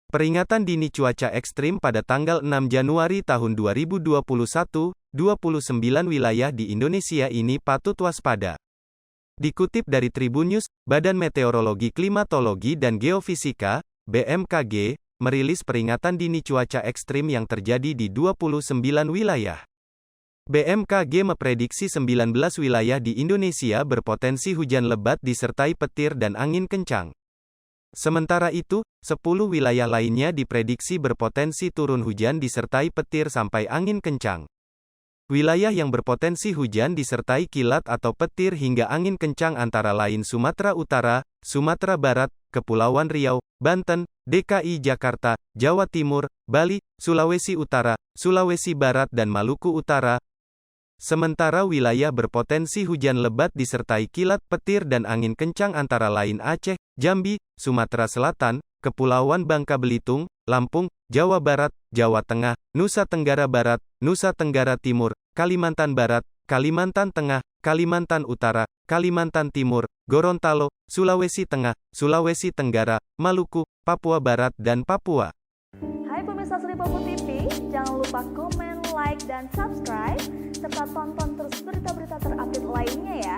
Peringatan dini cuaca ekstrim pada tanggal 6 Januari tahun 2021, 29 wilayah di Indonesia ini patut waspada. Dikutip dari Tribun News, Badan Meteorologi Klimatologi dan Geofisika, BMKG, merilis peringatan dini cuaca ekstrim yang terjadi di 29 wilayah. BMKG memprediksi 19 wilayah di Indonesia berpotensi hujan lebat disertai petir dan angin kencang. Sementara itu, 10 wilayah lainnya diprediksi berpotensi turun hujan disertai petir sampai angin kencang. Wilayah yang berpotensi hujan disertai kilat atau petir hingga angin kencang antara lain Sumatera Utara, Sumatera Barat, Kepulauan Riau, Banten, DKI Jakarta, Jawa Timur, Bali, Sulawesi Utara, Sulawesi Barat dan Maluku Utara. Sementara wilayah berpotensi hujan lebat disertai kilat, petir dan angin kencang antara lain Aceh, Jambi, Sumatera Selatan, Kepulauan Bangka Belitung, Lampung, Jawa Barat, Jawa Tengah, Nusa Tenggara Barat, Nusa Tenggara Timur, Kalimantan Barat, Kalimantan Tengah, Kalimantan Utara, Kalimantan Timur, Gorontalo, Sulawesi Tengah, Sulawesi Tenggara, Maluku, Papua Barat dan Papua. Hai pemirsa Sri Popo TV, jangan lupa komen, like, dan subscribe, serta tonton terus berita-berita terupdate lainnya ya.